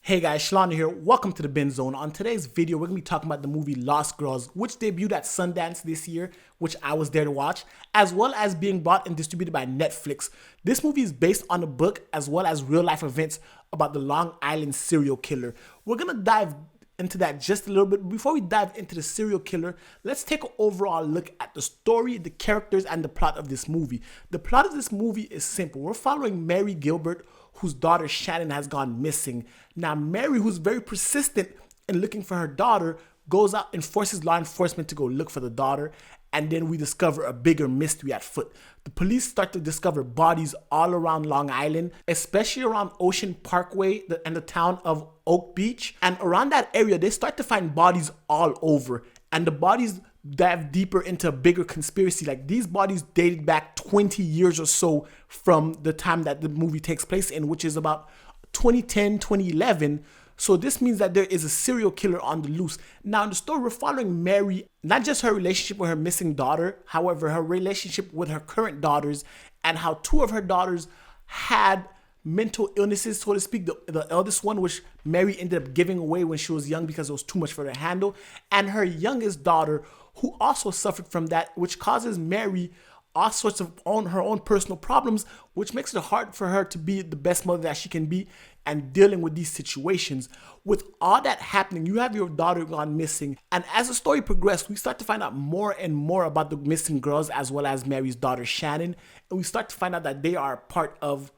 Hey guys, Shalana here. Welcome to the Binge Zone. On today's video, we're going to be talking about the movie Lost Girls, which debuted at Sundance this year, which I was there to watch, as well as being bought and distributed by Netflix. This movie is based on a book as well as real-life events about the Long Island serial killer. We're going to dive into that just a little bit. Before we dive into the serial killer, let's take an overall look at the story, the characters, and the plot of this movie. The plot of this movie is simple. We're following Mary Gilbert, whose daughter Shannon has gone missing. Now, Mary, who's very persistent in looking for her daughter, goes out and forces law enforcement to go look for the daughter, and then we discover a bigger mystery at foot. The police start to discover bodies all around Long Island, especially around Ocean Parkway and the town of Oak Beach. And around that area, they start to find bodies all over. And the bodies dive deeper into a bigger conspiracy. Like, these bodies dated back 20 years or so from the time that the movie takes place in, which is about 2010, 2011. So this means that there is a serial killer on the loose. Now in the story, we're following Mary, not just her relationship with her missing daughter, however, her relationship with her current daughters, and how two of her daughters had mental illnesses, so to speak. The eldest one, which Mary ended up giving away when she was young because it was too much for her to handle, and her youngest daughter, who also suffered from that, which causes Mary all sorts of her own personal problems, which makes it hard for her to be the best mother that she can be and dealing with these situations. With all that happening, you have your daughter gone missing, and as the story progressed, we start to find out more and more about the missing girls as well as Mary's daughter Shannon, and we start to find out that they are part of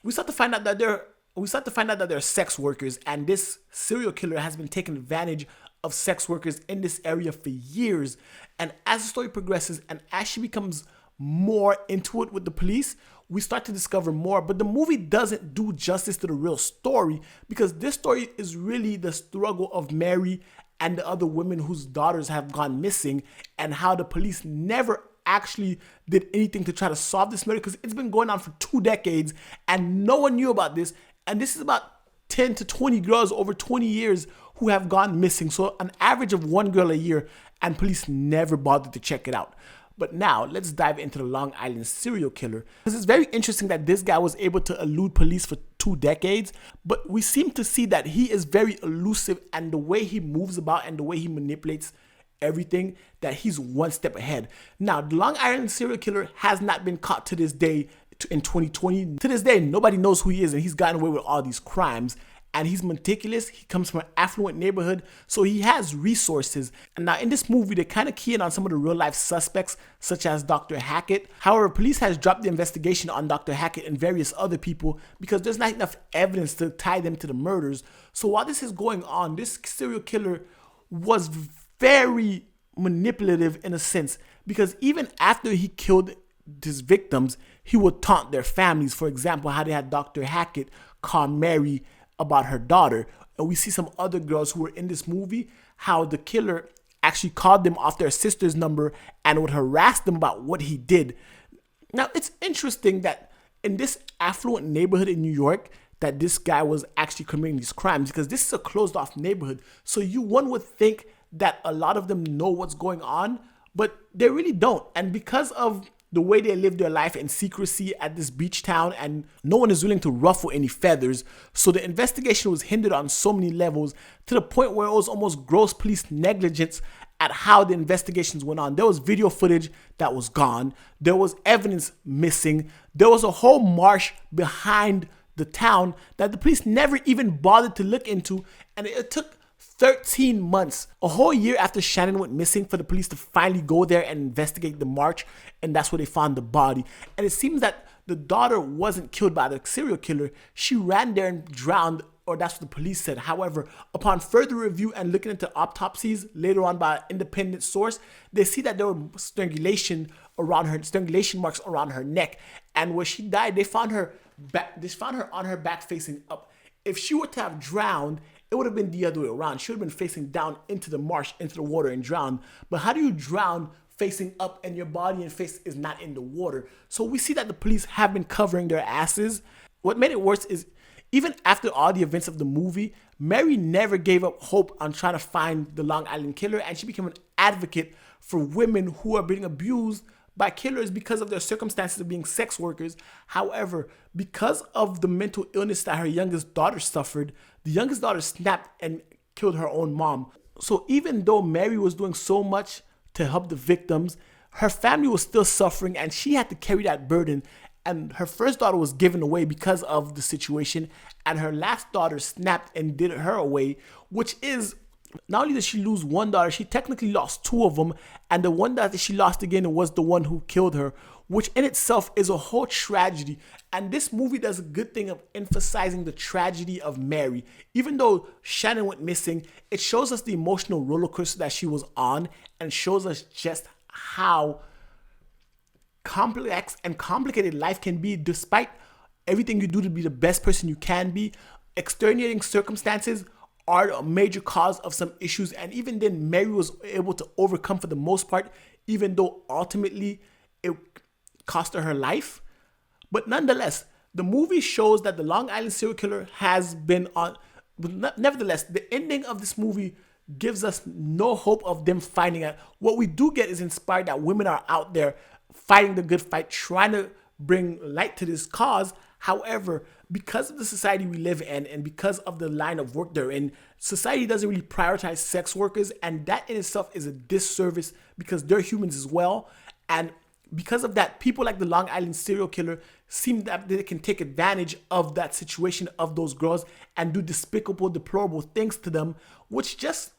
we start to find out that they're sex workers, and this serial killer has been taking advantage of sex workers in this area for years. And as the story progresses and as she becomes more into it with the police, we start to discover more. But the movie doesn't do justice to the real story, because this story is really the struggle of Mary and the other women whose daughters have gone missing, and how the police never actually did anything to try to solve this murder, because it's been going on for 2 decades and no one knew about this. And this is about 10 to 20 girls over 20 years who have gone missing. So an average of 1 girl a year, and police never bothered to check it out. But now let's dive into the Long Island serial killer, because it's very interesting that this guy was able to elude police for 2 decades, but we seem to see that he is very elusive, and the way he moves about and the way he manipulates everything, that he's one step ahead. Now, the Long Island serial killer has not been caught to this day in 2020. To this day, nobody knows who he is, and he's gotten away with all these crimes. And he's meticulous. He comes from an affluent neighborhood, so he has resources. And now in this movie, they kind of key in on some of the real life suspects, such as Dr. Hackett. However, police has dropped the investigation on Dr. Hackett and various other people because there's not enough evidence to tie them to the murders. So while this is going on, this serial killer was very manipulative in a sense, because even after he killed his victims, he would taunt their families. For example, how they had Dr. Hackett call Mary about her daughter. And we see some other girls who were in this movie, how the killer actually called them off their sister's number and would harass them about what he did. Now, it's interesting that in this affluent neighborhood in New York, that this guy was actually committing these crimes, because this is a closed off neighborhood. So one would think that a lot of them know what's going on, but they really don't. And because of the way they live their life in secrecy at this beach town, and no one is willing to ruffle any feathers, so the investigation was hindered on so many levels, to the point where it was almost gross police negligence at how the investigations went on. There was video footage that was gone. There was evidence missing. There was a whole marsh behind the town that the police never even bothered to look into, and it took 13 months, a whole year after Shannon went missing, for the police to finally go there and investigate the march, and that's where they found the body. And it seems that the daughter wasn't killed by the serial killer. She ran there and drowned, or that's what the police said. However, upon further review and looking into autopsies later on by an independent source, they see that there were strangulation marks around her neck, and where she died, they found her on her back facing up. If she were to have drowned, it would have been the other way around. She would have been facing down into the marsh, into the water, and drowned. But how do you drown facing up and your body and face is not in the water? So we see that the police have been covering their asses. What made it worse is, even after all the events of the movie, Mary never gave up hope on trying to find the Long Island killer, and she became an advocate for women who are being abused by killers because of their circumstances of being sex workers. However, because of the mental illness that her youngest daughter suffered, the youngest daughter snapped and killed her own mom. So even though Mary was doing so much to help the victims, her family was still suffering and she had to carry that burden. And her first daughter was given away because of the situation, and her last daughter snapped and did her away, which is, not only did she lose one daughter, she technically lost two of them, and the one that she lost again was the one who killed her, which in itself is a whole tragedy. And this movie does a good thing of emphasizing the tragedy of Mary. Even though Shannon went missing, it shows us the emotional roller coaster that she was on, and shows us just how complex and complicated life can be. Despite everything you do to be the best person you can be, extenuating circumstances are a major cause of some issues. And even then, Mary was able to overcome for the most part, even though ultimately it cost her life. But nonetheless, the movie shows that the Long Island serial killer has been on. But nevertheless, the ending of this movie gives us no hope of them finding it. What we do get is inspired that women are out there fighting the good fight, trying to bring light to this cause. However, because of the society we live in and because of the line of work they're in, society doesn't really prioritize sex workers, and that in itself is a disservice because they're humans as well. And because of that, people like the Long Island serial killer seem that they can take advantage of that situation of those girls and do despicable, deplorable things to them, which just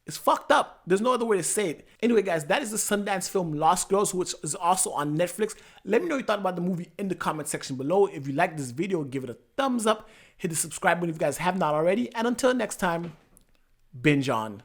is fucked up. There's no other way to say it. Anyway, guys, that is the Sundance film Lost Girls, which is also on Netflix. Let me know what you thought about the movie in the comment section below. If you like this video, give it a thumbs up. Hit the subscribe button if you guys have not already. And until next time, binge on.